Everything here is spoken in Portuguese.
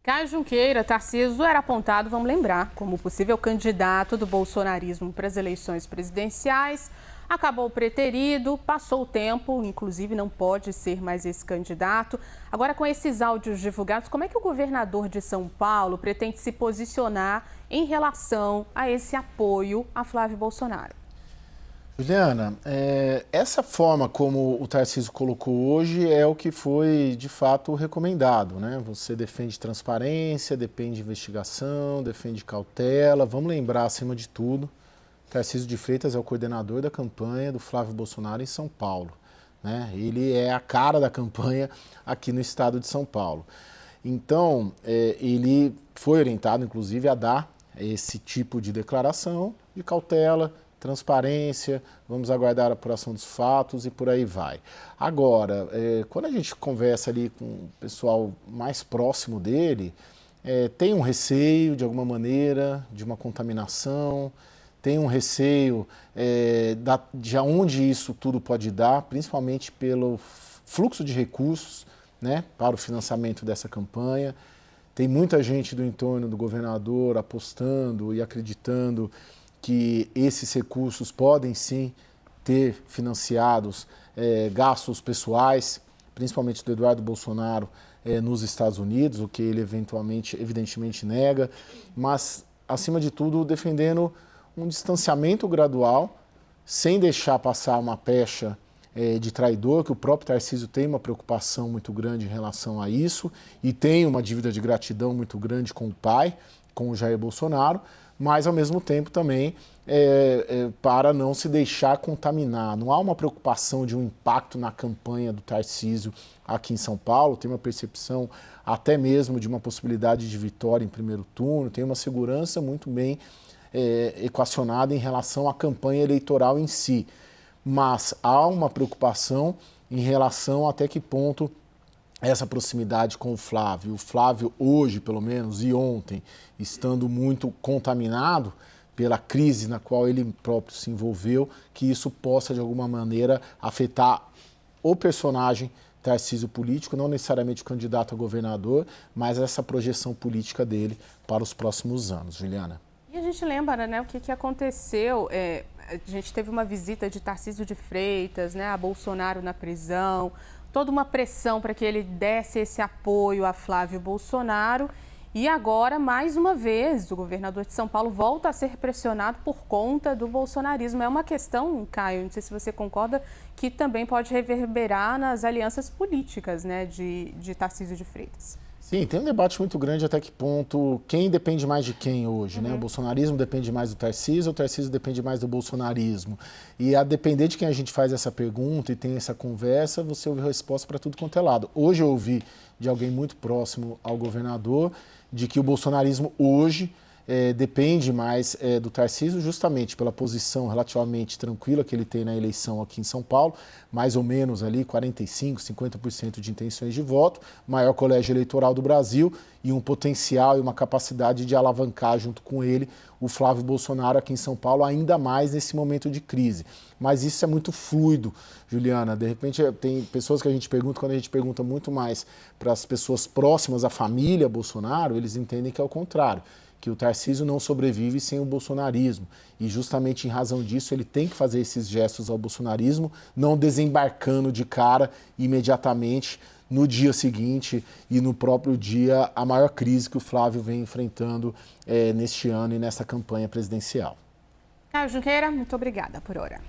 Caio Junqueira, Tarcísio era apontado, vamos lembrar, como possível candidato do bolsonarismo para as eleições presidenciais. Acabou preterido, passou o tempo, inclusive não pode ser mais esse candidato. Agora, com esses áudios divulgados, como é que o governador de São Paulo pretende se posicionar em relação a esse apoio a Flávio Bolsonaro? Juliana, essa forma como o Tarcísio colocou hoje é o que foi, de fato, recomendado, né? Você defende transparência, defende investigação, defende cautela. Vamos lembrar, acima de tudo, Tarcísio de Freitas é o coordenador da campanha do Flávio Bolsonaro em São Paulo, né? Ele é a cara da campanha aqui no estado de São Paulo. Então, ele foi orientado, inclusive, a dar esse tipo de declaração de cautela, transparência, vamos aguardar a apuração dos fatos e por aí vai. Agora, quando a gente conversa ali com o pessoal mais próximo dele, tem um receio, de alguma maneira, de uma contaminação, tem um receio de onde isso tudo pode dar, principalmente pelo fluxo de recursos, né, para o financiamento dessa campanha. Tem muita gente do entorno do governador apostando e acreditando que esses recursos podem sim ter financiados gastos pessoais, principalmente do Eduardo Bolsonaro nos Estados Unidos, o que ele evidentemente nega, mas, acima de tudo, defendendo um distanciamento gradual, sem deixar passar uma pecha de traidor, que o próprio Tarcísio tem uma preocupação muito grande em relação a isso e tem uma dívida de gratidão muito grande com o pai, com o Jair Bolsonaro, mas ao mesmo tempo também para não se deixar contaminar. Não há uma preocupação de um impacto na campanha do Tarcísio aqui em São Paulo, tem uma percepção até mesmo de uma possibilidade de vitória em primeiro turno, tem uma segurança muito bem equacionada em relação à campanha eleitoral em si. Mas há uma preocupação em relação até que ponto essa proximidade com o Flávio. O Flávio hoje, pelo menos, e ontem, estando muito contaminado pela crise na qual ele próprio se envolveu, que isso possa, de alguma maneira, afetar o personagem Tarcísio político, não necessariamente o candidato a governador, mas essa projeção política dele para os próximos anos. Juliana. E a gente lembra, né, o que aconteceu, a gente teve uma visita de Tarcísio de Freitas, né, a Bolsonaro na prisão, toda uma pressão para que ele desse esse apoio a Flávio Bolsonaro. E agora, mais uma vez, o governador de São Paulo volta a ser pressionado por conta do bolsonarismo. É uma questão, Caio, não sei se você concorda, que também pode reverberar nas alianças políticas, né, de Tarcísio de Freitas. Sim, tem um debate muito grande até que ponto quem depende mais de quem hoje, né? O bolsonarismo depende mais do Tarcísio, o Tarcísio depende mais do bolsonarismo. E a depender de quem a gente faz essa pergunta e tem essa conversa, você ouve a resposta para tudo quanto é lado. Hoje eu ouvi de alguém muito próximo ao governador de que o bolsonarismo hoje depende mais do Tarcísio, justamente pela posição relativamente tranquila que ele tem na eleição aqui em São Paulo, mais ou menos ali 45%, 50% de intenções de voto, maior colégio eleitoral do Brasil e um potencial e uma capacidade de alavancar junto com ele o Flávio Bolsonaro aqui em São Paulo, ainda mais nesse momento de crise. Mas isso é muito fluido, Juliana. De repente tem pessoas que a gente pergunta, quando a gente pergunta muito mais para as pessoas próximas à família Bolsonaro, eles entendem que é o contrário, que o Tarcísio não sobrevive sem o bolsonarismo. E justamente em razão disso ele tem que fazer esses gestos ao bolsonarismo, não desembarcando de cara imediatamente no dia seguinte e no próprio dia a maior crise que o Flávio vem enfrentando neste ano e nessa campanha presidencial. Caio Junqueira, muito obrigada por hora.